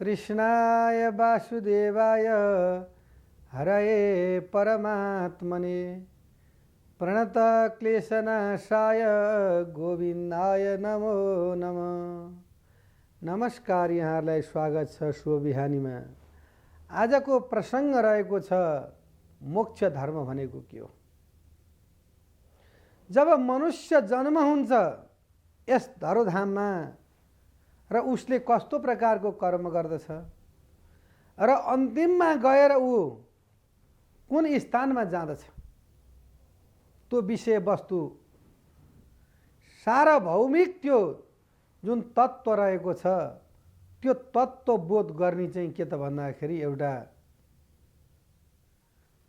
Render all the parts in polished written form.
कृष्णाय वासुदेवाय हरये परमात्मने प्रणतक्लेशनाशाय गोविन्दाय नमो नमः। नमस्कार, यहाँलाई स्वागत छ शुभ बिहानीमा। आजको प्रसङ्ग रहेको छ मोक्ष धर्म भनेको के हो। जब मनुष्य जन्म हुन्छ यस धरोधाममा र उसले कस्तो प्रकारको कर्म गर्दछ र अन्तिममा गएर ऊ कुन स्थानमा जाँदछ, त्यो विषयवस्तु सार्वभौमिक त्यो जुन तत्त्व रहेको छ त्यो तत्त्व बोध गर्ने चाहिँ के त भन्दाखेरि एउटा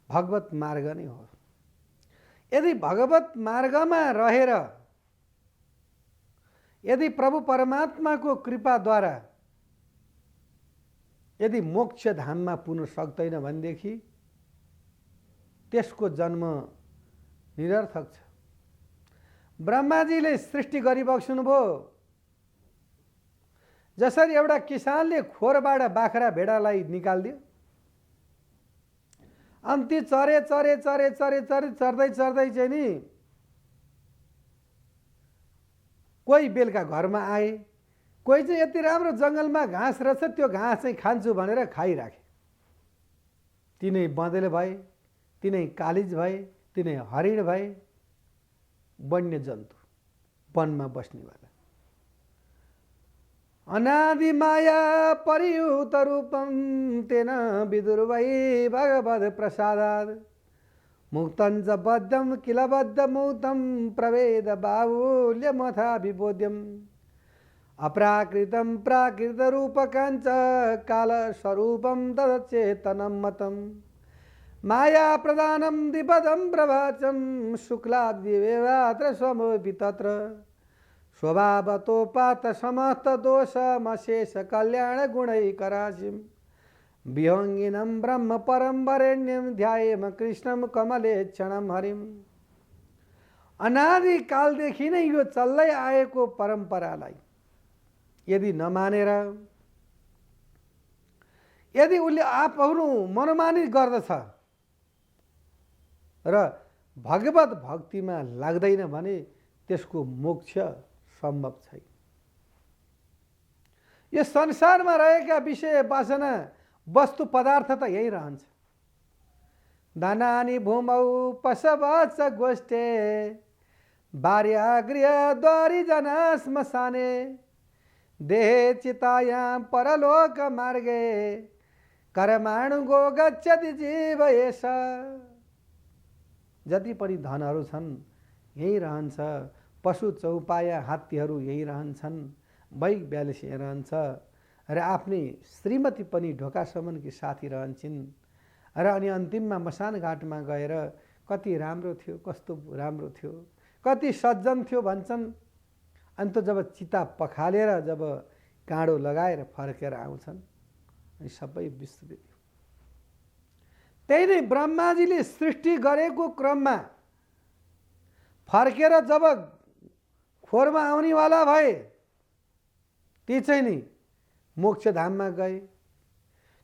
भगवत मार्ग नै हो। यदि भगवत मार्गमा रहेर यदि प्रभु परमात्माको कृपाद्वारा यदि मोक्ष धाममा पुग्न सक्दैन भनेदेखि त्यसको जन्म निरर्थक छ। ब्रह्माजीले सृष्टि गरिबक्सनुभयो। जसरी एउटा किसानले खोरबाट बाख्रा भेडालाई निकाल्दियो अनि ती चरे चरे चरे चरे चरे चर्दै चर्दै चाहिँ नि कोही बेलुका घरमा आए, कोही चाहिँ यति राम्रो जङ्गलमा घाँस रहेछ त्यो घाँस चाहिँ खान्छु भनेर खाइराखे। तिनै बँदेल भए, तिनै कालिज भए, तिनै हरिण भए, वन्य जन्तु वनमा बस्नेवाला। अनादि माया परियुत रूपम तेन विदुर्वै भगवद प्रसादाद मुक्तं च बद्धं किल बद्ध मुक्तं प्रवेद बाहुल्यमथा विबोध्यम् अप्राकृतं प्राकृतरूपकाञ्च कालस्वरूपं तदचेतनं मतं माया प्रदानं द्विपदं प्रवाचं शुक्लाद्विवेवात्र स्वमोऽपि तत्र स्वभावतोपात समस्त दोषमशेष कल्याण गुणैकराशिम् विहंगिनं ब्रह्म परम वरेण्यं ध्यायेम कृष्णं कमले क्षणं हरिम्। अनादि कालदेखि नै यो चल्दै आएको परम्परालाई यदि नमानेर यदि उसले आफू मनमानी गर्दछ र भगवत भक्तिमा लाग्दैन भने त्यसको मोक्ष सम्भव छैन। यो संसारमा रहेका विषय वासना वस्तु पदार्थ त यही रहन्छ। दानानि भूमौ पशवच गोष्ठे भार्यागृहद्वारि जना श्मशाने देहे चितायां परलोक मार्गे कर्माणुगो गच्छति जीव एष। जति पनि धनहरू छन् यही रहन्छ, पशु चौपाया हात्तीहरू यही रहन्छन्, बैक ब्यालेस यही रहन्छ र आफ्नै श्रीमती पनि ढोकासम्मकी साथी रहन्छन् र अनि अन्तिममा मसान घाटमा गएर कति राम्रो थियो, कस्तो राम्रो थियो, कति सज्जन थियो भन्छन्। अनि त जब चिता पखालेर जब काँडो लगाएर फर्केर आउँछन् अनि सबै विस्मृत। त्यही नै ब्रह्माजीले सृष्टि गरेको क्रममा फर्केर जब खोरमा आउनेवाला भए ती चाहिँ नि मोक्षधाममा गए।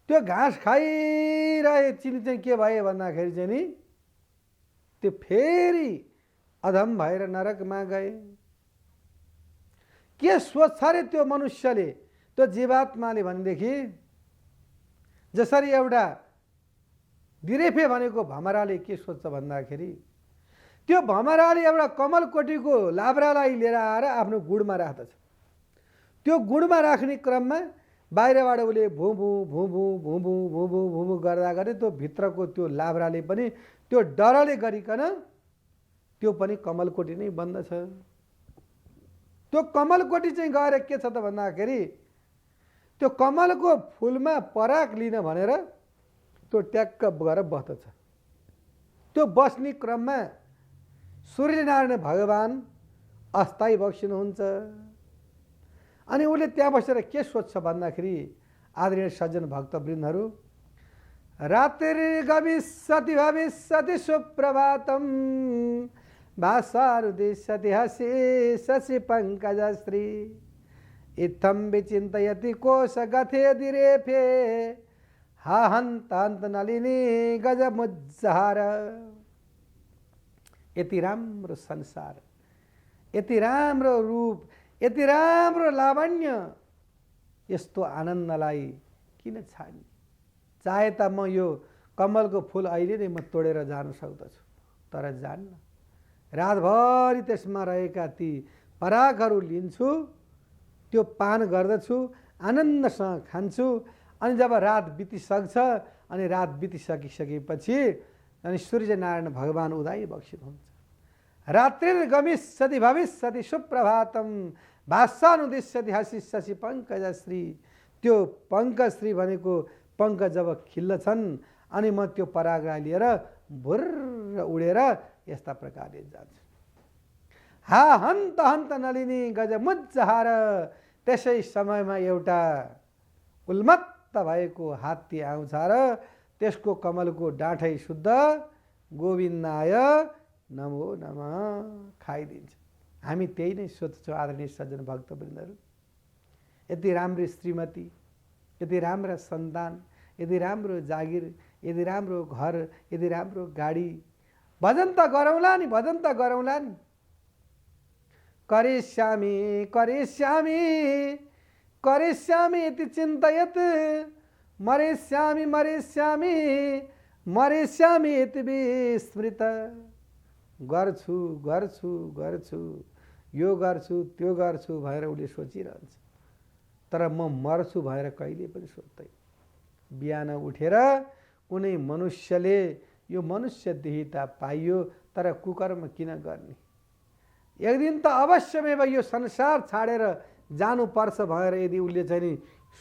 त्यो घाँस खाइरहे चिनी चाहिँ के भयो भन्दाखेरि चाहिँ नि त्यो फेरि अधम भएर नरकमा गए। के सोच्छ रे त्यो मनुष्यले, त्यो जीवात्माले भनेदेखि जसरी एउटा दिरेफे भनेको भमराले के सोच्छ भन्दाखेरि त्यो भमराले एउटा कमलकोटीको लाब्रालाई लिएर आएर आफ्नो गुडमा राख्दछ। त्यो गुडमा राख्ने क्रममा बाहिरबाट उसले भुभु भुभु भुभु भुभु भुभु गर्दा गर्दै त्यो भित्रको त्यो लाब्राले पनि त्यो डरले गरिकन त्यो पनि कमलकोटी नै बन्दछ। त्यो कमलकोटी चाहिँ गएर के छ त भन्दाखेरि त्यो कमलको फुलमा पराग लिन भनेर त्यो ट्याक्क गएर बस्दछ। त्यो बस्ने क्रममा सूर्यनारायण भगवान अस्थायी बक्सिनुहुन्छ। अनि उसले त्यहाँ बसेर के सोच्छ भन्दाखेरि आदरणीय सज्जन भक्तवृन्दहरू, रात्रिर्गमिष्यति भविष्यति सुप्रभातं भासारुदिष्यति हसि शशि पंकजश्री इत्थम विचिन्तयति कोश गथे दिरेफे हा हन्तान्त नलिनी गजमुज्जहार। यति राम्रो संसार, यति राम्रो रूप, यति राम्रो लावण्य, यस्तो आनन्दलाई किन छाड्ने? चाहे त म यो कमलको फुल अहिले नै म तोडेर जान सक्दछु, तर जान्न। रातभरि त्यसमा रहेका ती परागहरू लिन्छु, त्यो पान गर्दछु, आनन्दसँग खान्छु, अनि जब रात बितिसक्छ अनि रात बितिसकिसकेपछि अनि सूर्यनारायण भगवान उदाई बक्षित हुन्छ। रात्रिर्गमिष्यति भविष्यति सुप्रभातम भाषानुदिश्यति हसिष्यसि पङ्कजश्री। त्यो पङ्कश्री भनेको पङ्क जब खिल्लछन् अनि म त्यो परागलाई लिएर भुर्र उडेर यस्ता प्रकारले जान्छु। हा हन्त हन्त नलिनी गजमुज्जहार। त्यसै समयमा एउटा उन्मत्त भएको हात्ती आउँछ र त्यसको कमलको डाँठै शुद्ध गोविन्दाय नमो नमः खाइदिन्छ। हामी त्यही नै सोध्छौँ आदरणीय सज्जन भक्तवृन्दहरू। यति राम्रो श्रीमती, यति राम्रा सन्तान, यति राम्रो जागिर, यति राम्रो घर, यति राम्रो गाडी, भजन त गरौँला नि, भजन त गरौँला नि। करिष्यामि करिष्यामि करिष्यामि इति चिन्तयत् मरिष्यामि मरिष्यामि मरिष्यामि इति विस्मृत। गर्छु गर्छु गर्छु, यो गर्छु त्यो गर्छु भनेर उसले सोचिरहन्छ, तर म मर्छु भनेर कहिले पनि सोच्दैन। बिहान उठेर कुनै मनुष्यले यो मनुष्य देहिता पाइयो तर कुकर्म किन गर्ने? एक दिन त अवश्यमेव यो संसार छाडेर जानुपर्छ भनेर यदि उसले चाहिँ नि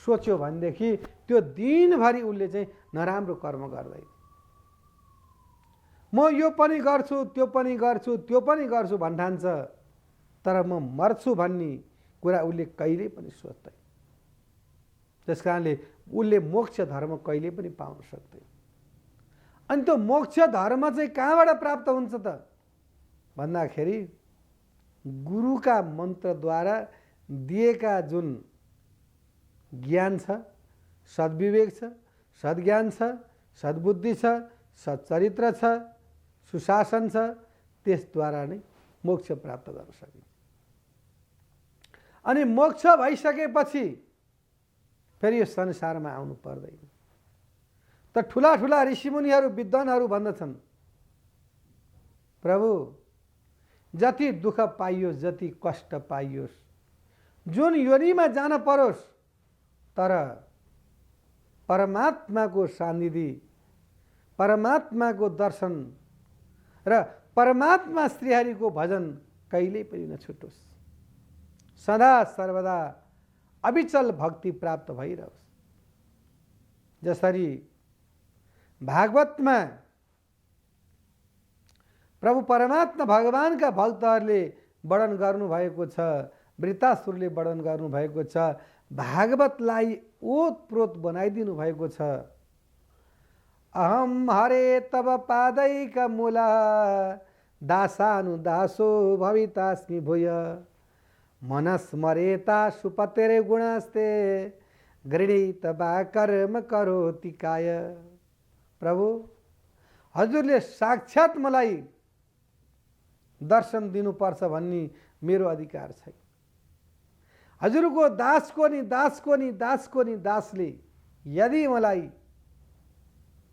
सोच्यो भनेदेखि त्यो दिनभरि उसले चाहिँ नराम्रो कर्म गर्दैन। म यो पनि गर्छु त्यो पनि गर्छु त्यो पनि गर्छु भन्ठान्छ, तर म मर्छु भन्ने कुरा उसले कहिले पनि सोच्दैन। त्यस कारणले उसले मोक्ष धर्म कहिले पनि पाउन सक्दैन। अनि त्यो मोक्ष धर्म चाहिँ कहाँबाट प्राप्त हुन्छ त भन्दाखेरि गुरुका मन्त्रद्वारा दिएका जुन ज्ञान छ, सद्विवेक छ, सद्ज्ञान छ, सद्बुद्धि छ, सच्चरित्र छ, सुशासन छ, त्यसद्वारा नै मोक्ष प्राप्त गर्न सकिन्छ। अनि मोक्ष भइसकेपछि फेरि यो संसारमा आउनु पर्दैन। त ठुला ठुला ऋषिमुनिहरू विद्वानहरू भन्दछन्, प्रभु जति दुःख पाइयोस्, जति कष्ट पाइयोस्, जुन योनिमा जान परोस्, तर परमात्माको सान्निधि, परमात्माको दर्शन र परमात्मा श्रीहरिको भजन कहिल्यै पनि नछुटोस्। सदा सर्वदा अविचल भक्ति प्राप्त भइरहोस्। जसरी भागवतमा प्रभु परमात्मा भगवानका भक्तहरूले वर्णन गर्नुभएको छ, वृत्तासुरले वर्णन गर्नुभएको छ, भागवतलाई ओतप्रोत बनाइदिनु भएको छ। अहम हरे तब पादैक मूला दासानुदासो भवितास्मि भूय मनस्मरेता सुपतेरे गुणास्ते गृणीत बा कर्म करोति काय। प्रभु हजुरले साक्षात मलाई दर्शन दिनुपर्छ भन्ने मेरो अधिकार छैन। हजुरको दासको नि दासको नि दासको नि दासले यदि मलाई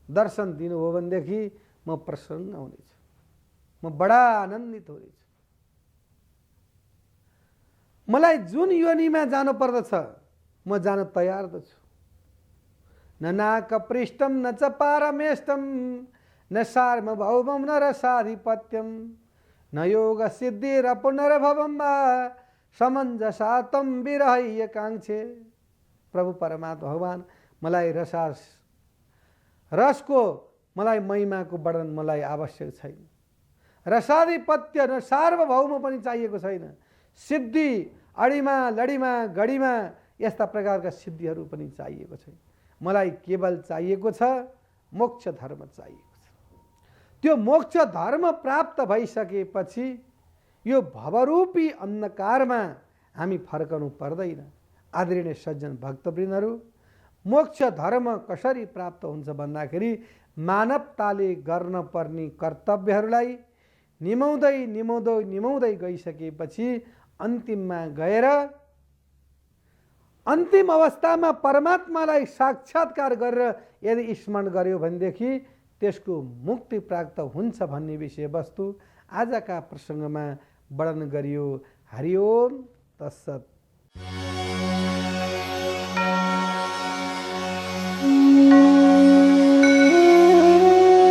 दर्शन दिनुभयो भनेदेखि म प्रसन्न हुनेछु, म बडा आनन्दित हुनेछु। मलाई जुन योनिमा जानु पर्दछ म जान तयार त छु। न नाक पृष्ठम न च पारमेष्टम न सार्वभौमं न रसाधिपत्यम न योग सिद्धिर पुनर्भवं वा समञ्जसातं विरह्य काङ्क्षे। प्रभु परमात्मा भगवान मलाई रसको मलाई महिमाको वर्णन मलाई आवश्यक छैन। रसाधिपत्य न सार्वभौम पनि चाहिएको छैन। सिद्धि अडीमा लडीमा गढीमा यस्ता प्रकारका सिद्धिहरू पनि चाहिएको छैन। मलाई केवल चाहिएको छ मोक्ष धर्म चाहिएको छ। त्यो मोक्ष धर्म प्राप्त भइसकेपछि यो भवरूपी अन्धकारमा हामी फर्कनु पर्दैन। आदरणीय सज्जन भक्तवृन्दहरू, मोक्ष धर्म कसरी प्राप्त हुन्छ भन्दाखेरि मानवताले गर्न पर्ने कर्तव्यहरूलाई निमाउँदै गइसकेपछि अन्तिममा गएर अन्तिम अवस्थामा परमात्मालाई साक्षात्कार गरेर यदि स्मरण गर्यो भनेदेखि त्यसको मुक्ति प्राप्त हुन्छ भन्ने विषयवस्तु आजका प्रसङ्गमा वर्णन गरियो। हरि ओम तत्सत्।